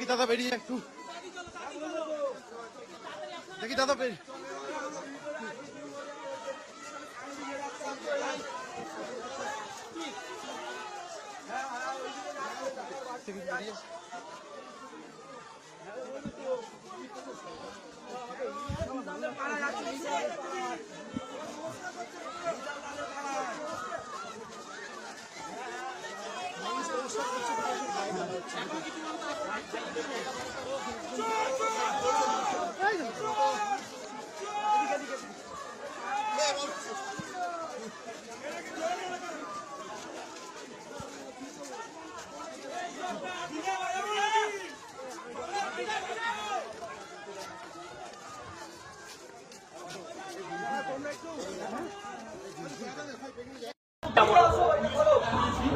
দাদা বেরিয়ে একটু দেখি দাদা বেরিয়ে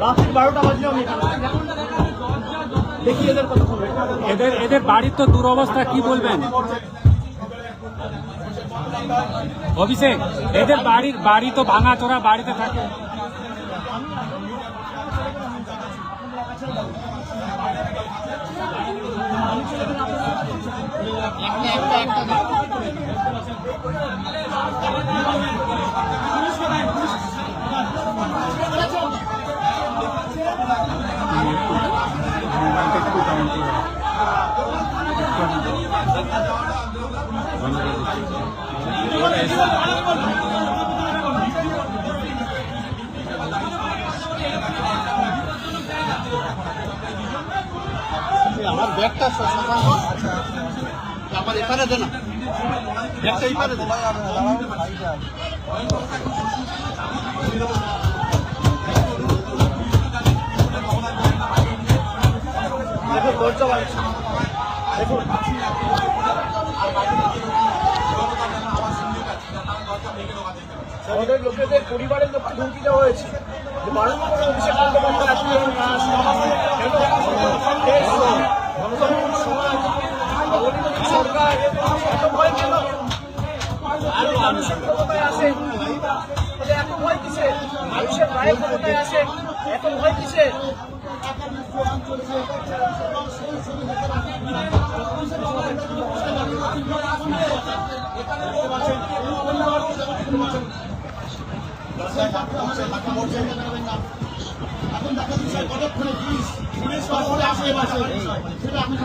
রাত্রি 12টা বাজলেও আমি দেখি এদের কথা বলবো। এদের বাড়ির তো দুরবস্থা, কি বলবেন অভিষেক? এদের বাড়ি তো ভাঙাচোরা, বাড়িতে থাকে। আমার ব্যাগটা আমার এপারে দে না, ব্যাগটা এপারে দে। দেখুন দরজা বাড়ছে, দেখুন আমাদের লোকেদের পরিবারের লোককে হুমকি দেওয়া হয়েছে যে বারবার করে অভিষেক বন্দ্যোপাধ্যায় আসলে সরকার এত ভয় কেন? আর মানুষের ক্ষমতায় আসে এত ভয় কিসে? মানুষের রায়ের ক্ষমতায় আসে এত ভয় কিসে?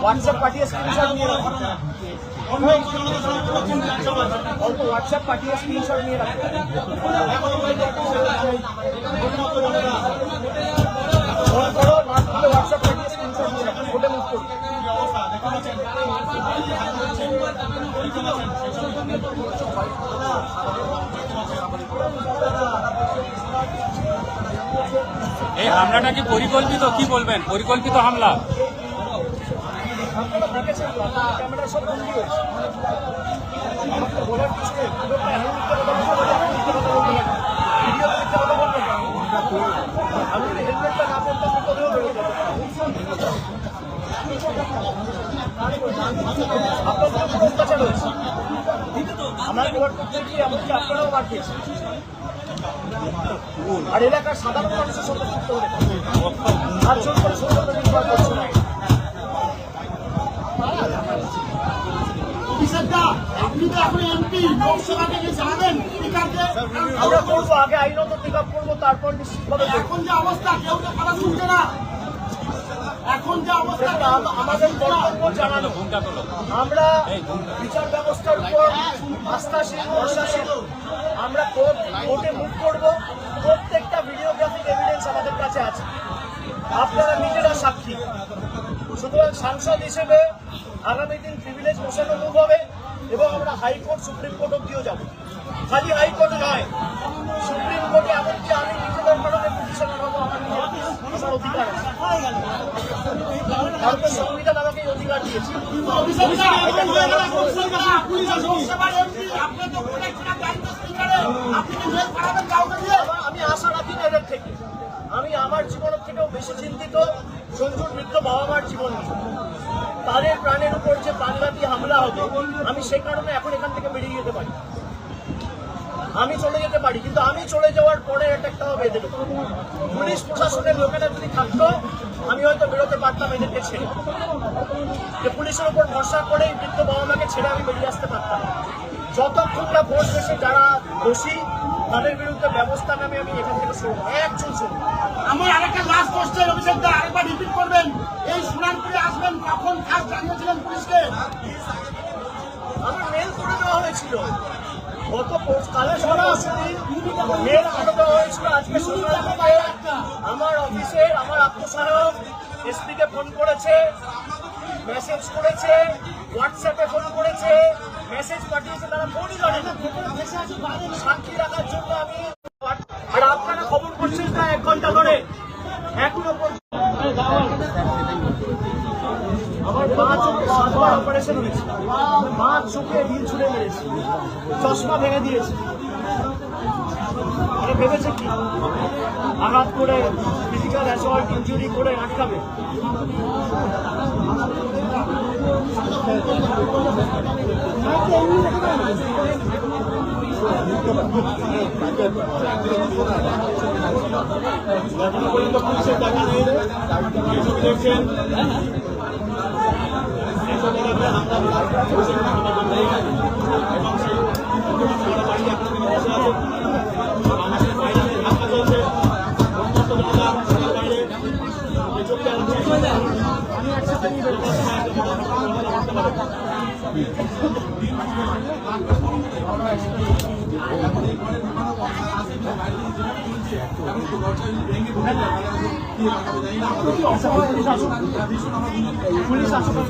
হোয়াটসঅ্যাপ পাঠিয়ে স্ক্রিনশট নিয়ে রাখুন, অল্প হোয়াটসঅ্যাপ পাঠিয়ে স্ক্রিনশট নিয়ে রাখুন। ফোন করো, না করলে হোয়াটসঅ্যাপ পাঠিয়ে স্ক্রিনশট নিয়ে রাখুন, ফোটে মুভ করুন। এই হামলাটা কি পরিকল্পিত? কি বলবেন, পরিকল্পিত হামলা? ক্যামেরা সব বন্ধ হয়েছে, আমাকে বলার কিছু নেই। আমি যদি হেলমেটটা না পড়তাম কোথাও বেরো যেতাম। আপনার কোনো অত্যাচার হয়েছে, আমার কভার করতে গিয়ে এমনকি আপনারাও মার খেয়েছেন। আর এলাকার সাধারণ মানুষের সঙ্গে যুক্ত হলে আর জোর করে সৌন্দর্য নির্ভর করছে না। আমরা করবো, আগে আইনত পিক আপ করবো, তারপর নিশ্চিতভাবে। এখন যে অবস্থা, কেউ তো কথা শুনছে না। এখন যে অবস্থা, আমাদের কর্তব্য জানানো। আমরা বিচার ব্যবস্থার উপর আস্থাশীল, ভরসাশীল। আমরা কোর্টে মুভ করবো। প্রত্যেকটা ভিডিওগ্রাফিক এভিডেন্স আমাদের কাছে আছে, আপনারা নিজেরা সাক্ষী। সুতরাং সাংসদ হিসেবে আগামী দিন প্রিভিলেজ মোশনও মুভ হবে এবং আমরা হাইকোর্ট, সুপ্রিম কোর্ট অব্দিও যাব। খালি হাইকোর্ট নয়, সুপ্রিম কোর্টে এমনকি আমি নিজেদের কারণে পিটিশনার হবো। আমার নিজের অধিকার আছে, ভারতের সংবিধান আমাকে এই অধিকার দিয়েছে। আমি আশা রাখি না এদের থেকে। আমি আমার জীবনের থেকেও বেশি চিন্তিত সঞ্জুর মৃত বাবা মার জীবন নিয়ে। তাদের প্রাণের উপর যে প্রাণঘাতী হামলা হবে, আমি সেই কারণে এখন এখান থেকে বেরিয়ে যেতে পারি, আমি চলে যেতে পারি। কিন্তু আমি চলে যাওয়ার পরে একটা বেঁধে দেবো। পুলিশ প্রশাসনের লোকেরা যদি থাকতো আমি হয়তো বেরোতে পারতাম এদেরকে ছেড়ে, যে পুলিশের উপর ভরসা করে বৃদ্ধ বাবা মাকে ছেড়ে আমি বেরিয়ে আসতে পারতাম। যতক্ষণ না ভোট শেষে যারা দোষী তাদের বিরুদ্ধে ব্যবস্থা নেবে আমি এখান থেকে শুনবো, একজন শুনবো। আমার আরেকটা লাস্ট কোশ্চেন, অভিষেক দা আরেকবার রিপিট করবেন, এই সুনামপুরে আসবেন কখন ফার্স্ট জানিয়েছিলেন পুলিশকে? আমার মেল করে দেওয়া হয়েছিল গত কালে সরাসরি মেল করে দেওয়া হয়েছিল। আজকে সকাল থেকে আমার অফিসের আমার আত্মসহায়ক এসপিকে ফোন করেছে, মেসেজ করেছে, হোয়াটসঅ্যাপে ফোন করেছে, মেসেজ পাঠিয়েছে, তারা ফোনই ধরে না। সাক্ষী রাখার জন্য আমি, আর আপনারা খবর করছেন না 1 ঘন্টা ধরে, এখনো আমার 5বার অপারেশন হয়েছে, 5 চোখে ঢিল ছুড়ে মেরেছি, চশমা ভেঙে দিয়েছি। মানে ভেবেছে কি আঘাত করে ফিজিক্যাল অ্যাসল্ট ইনজুরি করে আটকাবে? এখনো পর্যন্ত পুলিশের টাকা নেই, দেখছেন পুলিশ আসুক।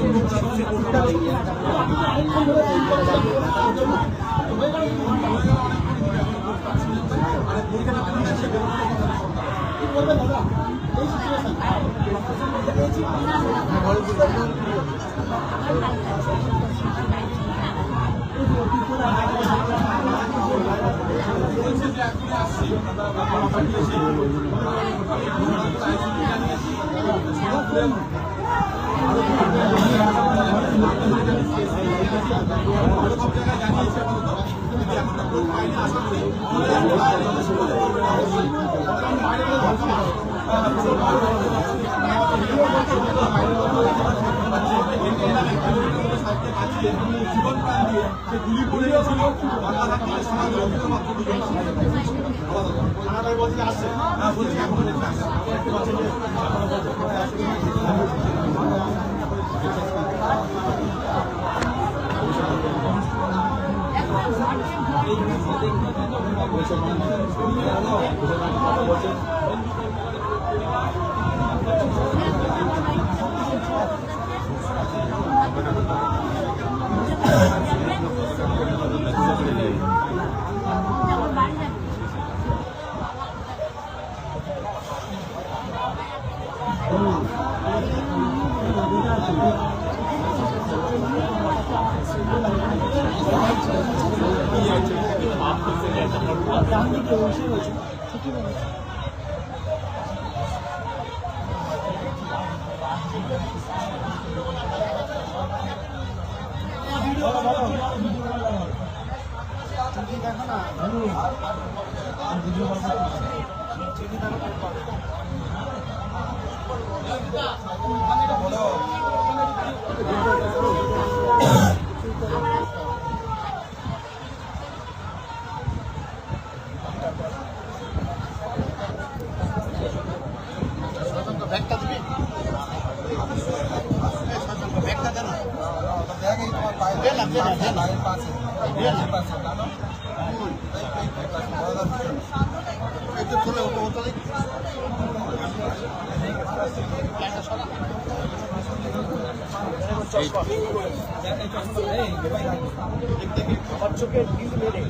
আমার চোখে ঢিল মেরে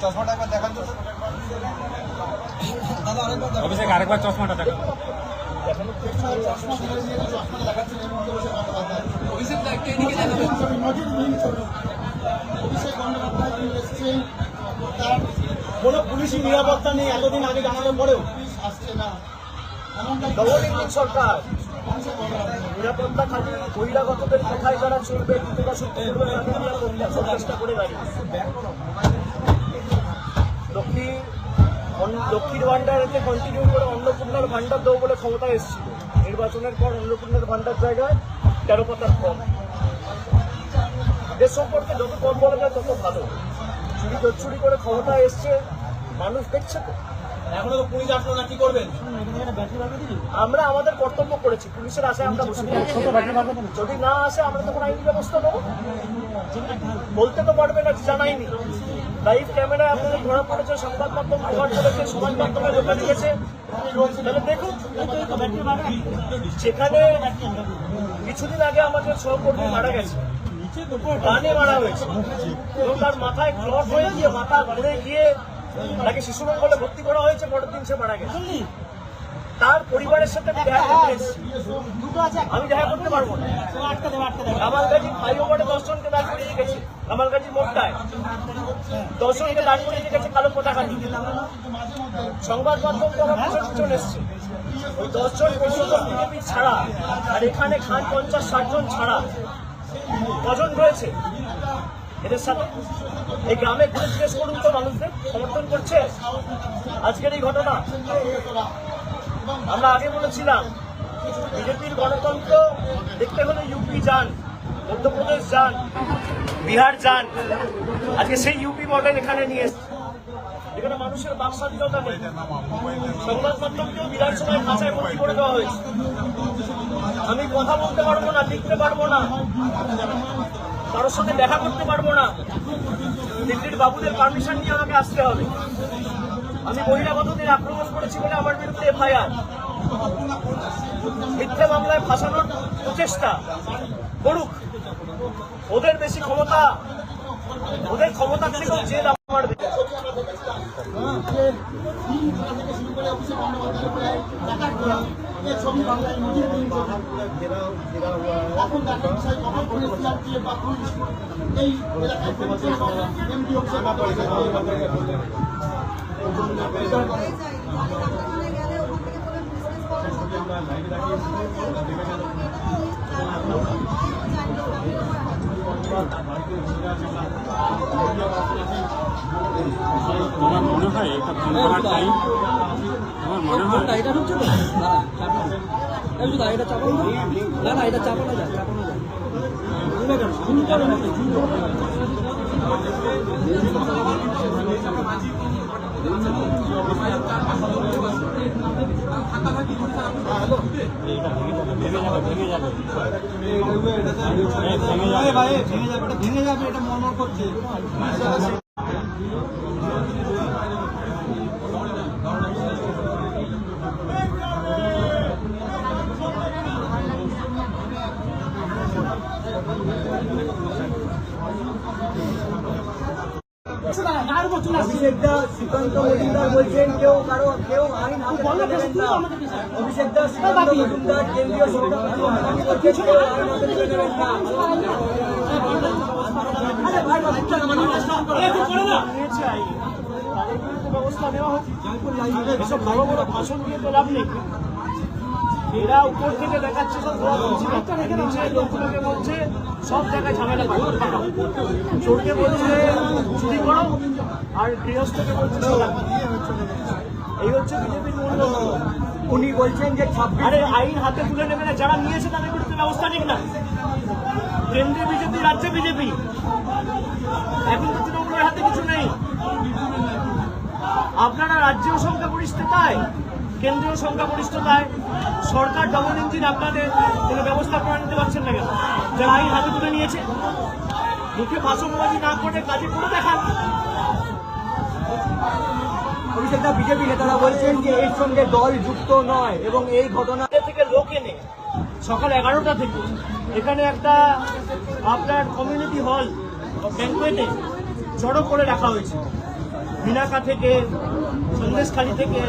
চশমাটা একবার দেখান তো অভিষেক, আরেকবার চশমাটা দেখান। কোনো পুলিশি নিরাপত্তা নেই, এতদিন আগে জানানোর পরেও আসছে না। ডবল ইঞ্জিন সরকার। নিরাপত্তা খালি বহিরাগতদের কোথায় যারা চলবে দুটোটা সত্যি করবে তাদের আমরা করতে চেষ্টা করে দাঁড়িয়ে লক্ষ্মীর ভান্ডারকে কন্টিনিউ করে অন্নপূর্ণার ভান্ডার দেবো বলে ক্ষমতা এসেছিল। নির্বাচনের পর অন্নপূর্ণার ভান্ডার জায়গায় 13 পাতার কম। দেশ সম্পর্কে যত কম বলা যায় তত ভালো। চুরি করে ক্ষমতা এসছে, মানুষ দেখছে তো। এখনো তো পুলিশ আসলো না, কি করবেন? আমরা আমাদের কর্তব্য করেছি, পুলিশের আশায় আমরা বসে থাকি। যদি না আসে আমরা তখন আইনি ব্যবস্থা নেবো। বলতে তো পারবে না জানাইনি। লাইভ ক্যামেরায় আপনাদের ধরা পড়েছে, সংবাদ মাধ্যম কভার করেছে, সমাজ মাধ্যমে লোকে দিয়েছে। তাহলে দেখুন, যেখানে কিছুদিন আগে আমাদের সহকর্মী মারা গেছে, গানে মারা হয়েছে এবং তার মাথায় ক্লট হয়ে গিয়ে মাথা ঘুরে গিয়ে তাকে শিশু মঙ্গলে ভর্তি করা হয়েছে, পরের দিন সে মারা গেছে। তার পরিবারের সাথে আমি দেখা করতে এসেছি। আমি দেখা করতে পারবো না। কামালগাজী ফ্লাইওভারে 10 জনকে দাঁড় করিয়ে রেখেছে। কামালগাজী মোড়টায় 10 জনকে দাঁড় করিয়ে রেখেছে কালো পতাকা নিয়ে। সংবাদ মাধ্যম তো আমার পিছন এসছে। ওই 10 জন পর্যন্ত বিজেপি ছাড়া, আর এখানে খান 50-60 জন ছাড়া কজন রয়েছে এদের সাথে? এই গ্রামে ঘুরে জিজ্ঞেস করুন তো, মানুষদের সমর্থন করছে আজকের এই ঘটনা। আমরা আগে বলেছিলাম বিজেপির গণতন্ত্র দেখতে হলে ইউপি যান, মধ্যপ্রদেশ যান, বিহার যান। আজকে সেই ইউপি মডেল এখানে নিয়ে এসছে। এখানে মানুষের বাক স্বাধীনতা নেই। সংবাদ মাধ্যমকেও বিধানসভায় খাঁচায় ভর্তি করে দেওয়া হয়েছে। আমি কথা বলতে পারবো না, লিখতে পারবো না, কারোর সাথে দেখা করতে পারবো না। দিল্লির বাবুদের পারমিশন নিয়ে আমাকে আসতে হবে। আমি বহিরাগতদের আক্রমণ করেছি বলে আমার বিরুদ্ধে এফআইআর। মিথ্যে মামলায় ফাঁসানোর প্রচেষ্টা করুক। ওদের বেশি ক্ষমতা, ওদের ক্ষমতা থেকেও জেল আমার। আমার মনে হয় এটা ভাঙার টাইম, আমার মনে হয় এটা ঢুকছে তো না, এটা চাপানো না, না এটা চাপানো যায়, চাপানো যায়। ভেঙে যাবে, এটা মনে করছে। শ্রীকান্ত মজুমদার বলছেন কেউ আইন হাতে তুলে নেবেন না। অভিষেক দাস, শ্রীকান্ত মজুমদার কেন্দ্রীয় ব্যবস্থা নেওয়া হচ্ছে। এসব বড় বড় ভাষণ দিয়ে তো লাভ নেই। এরা উপর থেকে দেখাচ্ছে লোকগুলোকে বলছে সব জায়গায় ঝামেলা করো, চোরকে বলছে চুরি করো, আর গৃহস্থকে বলছে এই হচ্ছে বিজেপির মূল। উনি বলছেন যে আরে আইন হাতে তুলে নেবে না, যারা নিয়েছে তাদের বিরুদ্ধে ব্যবস্থা নিক না। কেন্দ্রে বিজেপি, রাজ্যে বিজেপি, এখন তো তৃণমূলের হাতে কিছু নেই। আপনারা রাজ্যেও সংখ্যাগরিষ্ঠতায়, কেন্দ্রীয় সংখ্যাগরিষ্ঠতায় সরকার ডবল ইঞ্জিন, আপনাদের কোনো ব্যবস্থা করে নিতে পারছেন না কেন? যারা আইন হাতে তুলে নিয়েছে, মুখে ভাষণবাজি না করে কাজে করে দেখান। অভিষেকদা, বিজেপি নেতারা বলছেন যে এর সঙ্গে দল যুক্ত নয় এবং এই ঘটনা থেকে লোক এনে সকাল 11টা থেকে এখানে একটা আপনার কমিউনিটি হল ব্যাংকুয়েটে জড়ো করে রাখা হয়েছে। মিনাকা থেকে, সন্দেশখালী থেকে,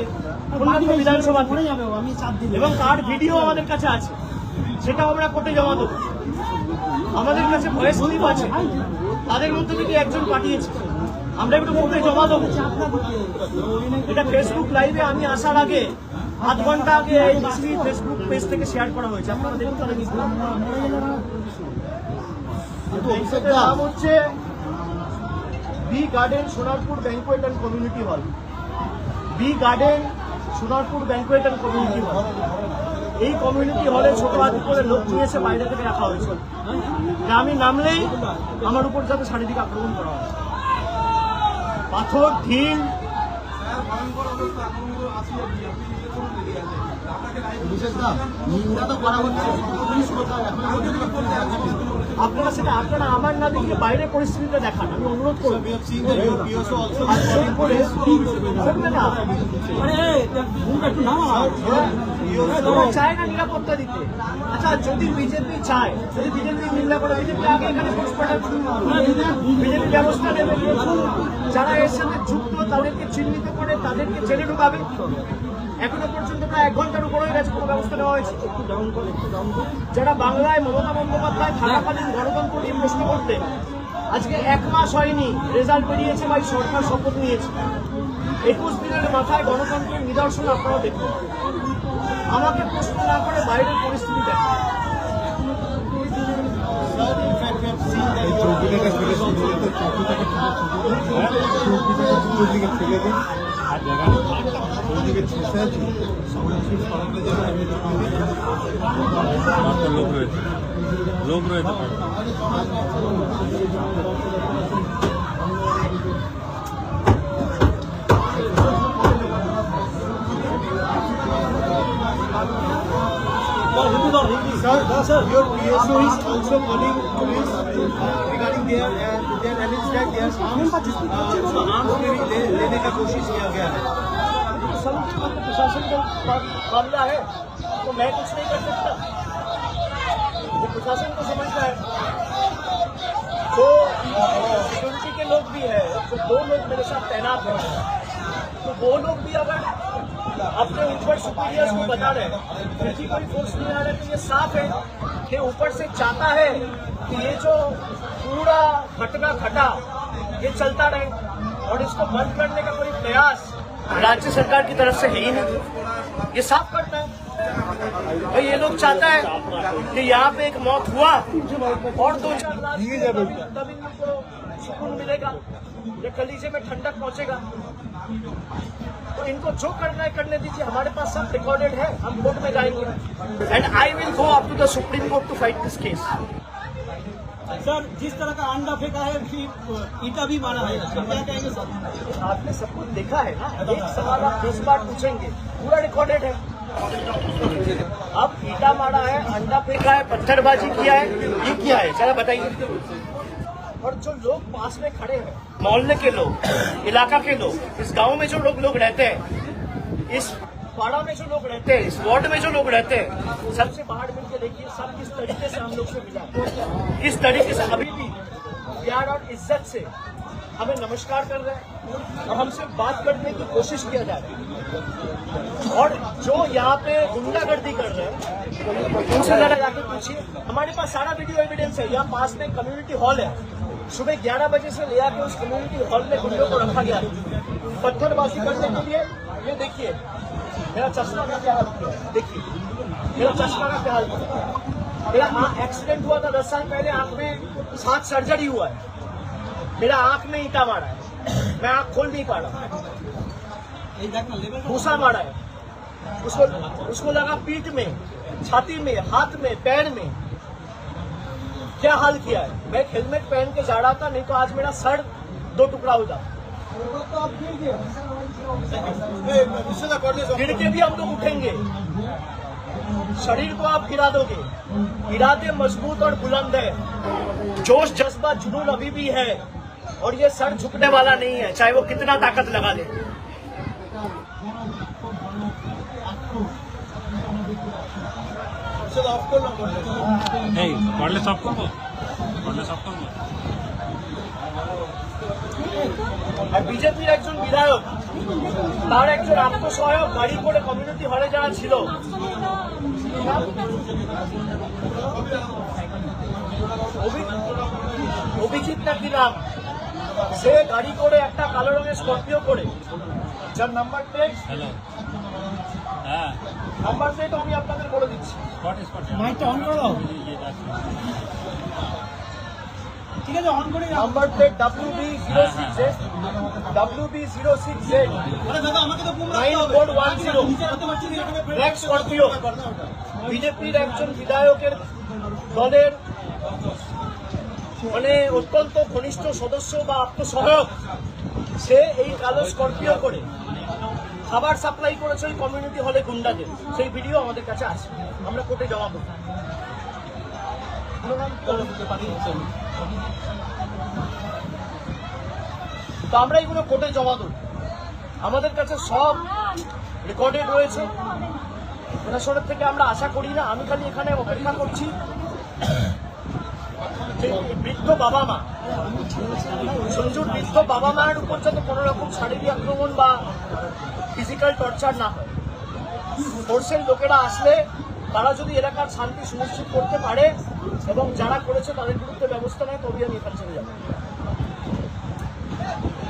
বিধানসভা করে যাবে এবং তার ভিডিও আমাদের কাছে আছে, সেটা আমরা কোর্টে জমা দেবো। আমাদের কাছে ভয়েস ক্লিপ আছে, তাদের মধ্যে থেকে একজন পাঠিয়েছে, আমরা একটু কোর্টে জমা দেবো। এটা ফেসবুক লাইভে আমি আসার আগে আধ ঘন্টা আগে এই ছবি ফেসবুক পেজ থেকে শেয়ার করা হয়েছে, আপনারা দেখুন তাহলে কি নাম হচ্ছে B garden Sonarpur banquet and community hall. B garden Sonarpur banquet and community hall. এই কমিউনিটি হলে ছোট হাত করে লোক নিয়ে এসে বাইরে থেকে রাখা হয়েছে। আমি নামলেই আমার উপর যাতে শারীরিক আক্রমণ করা হয়, পাথর ঢিল। আপনারা সেটা আপনারা আমার না দেখে বাইরের পরিস্থিতিটা দেখান, আমি অনুরোধ করবো। চায় না নিরাপত্তা দিতে। আচ্ছা, যদি বিজেপি চায়, যদি বিজেপি নিন্দা করে, বিজেপি আগে এখানে বিজেপি ব্যবস্থা নেবে, যারা এর সাথে যুক্ত তাদেরকে চিহ্নিত করে তাদেরকে জেলে ঢুকাবে। এখনো পর্যন্ত প্রায় 1 ঘন্টার উপরে হয়ে গেছে, কোনো ব্যবস্থা নেওয়া হয়েছে? যারা বাংলায় মমতা বন্দ্যোপাধ্যায় থাকাকালীন গণতন্ত্র নিয়ে প্রশ্ন করতে, আজকে 1 মাস হয়নি, রেজাল্ট বেরিয়েছে, ভাই সরকার শপথ নিয়েছে। 21 দিনের মাথায় গণতন্ত্রের নিদর্শন আপনারা দেখুন। আমাকে প্রশ্ন না করে বাইরের পরিস্থিতি দেখেন। লোক রয়েছে Sir, your PSO is also calling police regarding their alleged that their arms लेने का कोशिश किया गया है। प्रशासन का मामला है तो मैं कुछ नहीं कर सकता, तो प्रशासन को समझना है। जो सिक्योरिटी के लोग भी है, जो 2 लोग मेरे साथ तैनात हैं, तो वो लोग भी अगर अपने ऊपर सुपीरियर्स को बता रहे हैं, फिर भी कोई फोर्स नहीं आ रहा है, तो ये साफ है कि ऊपर से चाहता है कि ये जो पूरा घटना घटा ये चलता रहे, और इसको बंद करने का कोई प्रयास राज्य सरकार की तरफ से है ही नहीं। ये साफ करता है भाई, ये लोग चाहता है कि यहाँ पे एक मौत हुआ और 2-4 लाख तब इनको सुकून मिलेगा या कलीजे में ठंडक पहुंचेगा। तो इनको जो करना है करने दीजिए, हमारे पास सब रिकॉर्डेड है, हम कोर्ट में जाएंगे and I will go up to the supreme court to fight this case. Sir, जिस तरह का अंडा फेंका है, फिर ईटा भी मारा है, क्या कहेंगे सर? आपने सब कुछ देखा है ना, एक सवाल आप 10 बार पूछेंगे, पूरा रिकॉर्डेड है। अब ईटा मारा है, अंडा फेंका है, पत्थरबाजी किया है, ये किया है, जरा बताइए। और जो लोग पास में खड़े हैं, मोहल्ले के लोग, इलाका के लोग, इस गांव में जो लोग रहते हैं, इस पाड़ा में जो लोग रहते हैं, इस वार्ड में जो लोग रहते हैं, सबसे बाहर मिलकर देखिए सब किस तरीके से हम लोग से मिला, किस तरीके से अभी भी प्यार और इज्जत से हमें नमस्कार कर रहे हैं और हमसे बात करने की कोशिश किया जा रही है। और जो यहाँ पे गुंडागर्दी कर रहे हैं उनसे जरा जाके पूछिए। हमारे पास सारा वीडियो एविडेंस है। यहाँ पास में कम्युनिटी हॉल है, सुबह 11 बजे से ले आके उस कम्युनिटी हॉल में गुंडों को रखा गया, पत्थरबाजी करने के लिए। ये देखिए मेरा चश्मा का क्या हाल किया, देखिए मेरा चश्मा का क्या हाल किया। मेरा एक्सीडेंट हुआ था 10 साल पहले, आंख में 7 सर्जरी हुआ है, मेरा आंख में ईंटा मारा है, मैं आंख खोल नहीं पा रहा, भूसा मारा है, उसको लगा पीठ में, छाती में, हाथ में, पैर में। क्या हाल किया है। मैं हेलमेट पहन के जा रहा था, नहीं तो आज मेरा सर 2 टुकड़ा हो जाता। गिर के भी हम लोग उठेंगे, शरीर को आप गिरा दोगे। इरादे मजबूत और बुलंद है, जोश जज्बा जुनून अभी भी है, और ये सर झुकने वाला नहीं है, चाहे वो कितना ताकत लगा ले। পড়লে সব করবো, পড়লে সব করবো। আর বিজেপির একজন বিধায়ক, তার একজন আত্মসহায়ক গাড়ি করে কমিউনিটি হলে যারা ছিল, অভিজিৎ নাকি নাম, সে গাড়ি করে একটা কালো রঙের স্কর্পিও করে, যার নাম্বার প্লেট হ্যাঁ নাম্বার প্লেট আমি আপনাদের বলে দিচ্ছি। মাইকটা অন করে দাও। ঠিক আছে, অন করে দাও। নাম্বার প্লেট WB06Z WB06Z আরে দাদা আমাকে তো পুরো 9410 ব্ল্যাক স্করপিও। বিজেপির একজন বিধায়কের দলের মানে অত্যন্ত ঘনিষ্ঠ সদস্য বা আত্মসহায়ক, সে এই কালো স্করপিও করে খাবার সাপ্লাই করেছে ওই কমিউনিটি হলে গুন্ডাদের। সেই ভিডিও আমাদের কাছে আছে, আমরা কোর্টে জমা করব। তো আমরা এগুলো কোর্টে জমা দেব। আমাদের কাছে সব রেকর্ডেড রয়েছে। প্রশাসনের থেকে আমরা আশা করি না, আমি খালি এখানে অপেক্ষা করছি যে বৃদ্ধ বাবা মা, সঞ্জুর বৃদ্ধ বাবা মায়ের উপর যাতে কোনো রকম শারীরিক আক্রমণ বা ফিজিক্যাল টর্চার না হয়। ফোর্সের লোকেরা আসলে তারা যদি এলাকার শান্তি সুনিশ্চিত করতে পারে এবং যারা করেছে তাদের বিরুদ্ধে ব্যবস্থা নেয়, তবেই আমি এখানে ছেড়ে যাবো।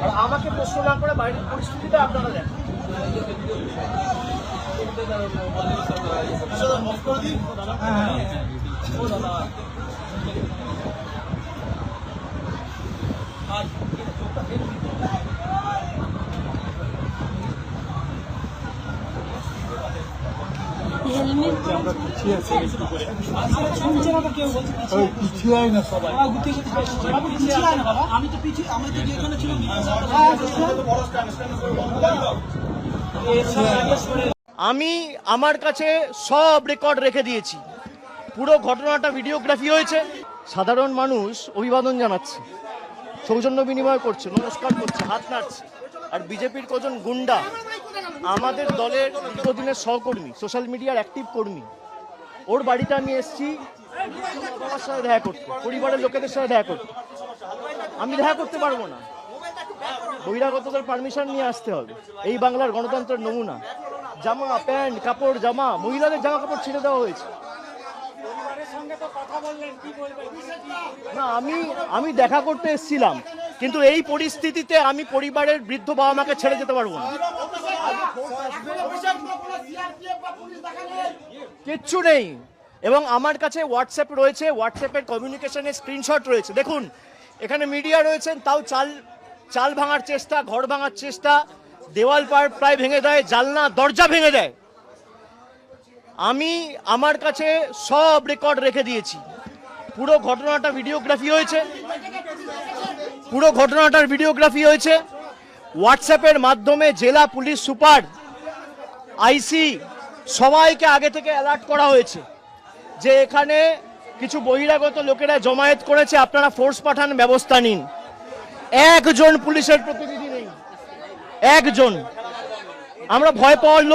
আর আমাকে প্রশ্ন না করে বাইরের পরিস্থিতিটা আপনারা দেখেন। শুনছে না তো কেউ, বলছে পিছিয়ে আয় না সবাই। পিছিয়ে আয় না বাবা, আমি তো পিছিয়ে, আমি তো যেখানে ছিলাম। আমি আমার কাছে সব রেকর্ড রেখে দিয়েছি। পুরো ঘটনাটা ভিডিওগ্রাফি হয়েছে। সাধারণ মানুষ অভিবাদন জানাচ্ছে, সৌজন্য বিনিময় করছে, নমস্কার করছে, হাত নাড়ছে। আর বিজেপির কজন গুন্ডা আমাদের দলের দীর্ঘদিনের সহকর্মী, সোশ্যাল মিডিয়ার অ্যাক্টিভ কর্মী, ওর বাড়িতে আমি এসেছি বাবার সাথে দেখা করতে, পরিবারের লোকেদের সাথে দেখা করতে। আমি দেখা করতে পারবো না, বহিরাগতদের পারমিশন নিয়ে আসতে হবে। এই বাংলার গণতন্ত্রের নমুনা। জামা প্যান্ট কাপড় জামা, মহিলাদের জামা কাপড় ছেড়ে দেওয়া হয়েছে। না, আমি দেখা করতে এসেছিলাম, কিন্তু এই পরিস্থিতিতে আমি পরিবারের বৃদ্ধ বাবা মাকে ছেড়ে যেতে পারবো না। কিচ্ছু নেই। এবং আমার কাছে হোয়াটসঅ্যাপ রয়েছে, হোয়াটসঅ্যাপের কমিউনিকেশনের স্ক্রিনশট রয়েছে। দেখুন, এখানে মিডিয়া রয়েছেন, তাও চাল ভাঙার চেষ্টা, ঘর ভাঙার চেষ্টা, দেওয়াল প্রায় ভেঙে দেয়, জানলা দরজা ভেঙে দেয়। আমি আমার কাছে সব রেকর্ড রেখে দিয়েছি। পুরো ঘটনাটা ভিডিওগ্রাফি হয়েছে। হোয়াটসঅ্যাপের মাধ্যমে জেলা পুলিশ সুপার, আইসি সবাইকে আগে থেকে অ্যালার্ট করা হয়েছে যে এখানে কিছু বহিরাগত লোকেরা জমায়েত করেছে, আপনারা ফোর্স পাঠান, ব্যবস্থা নিন। একজন পুলিশের প্রতিনিধি নেই, একজন। আমরা ভয় পাওয়ার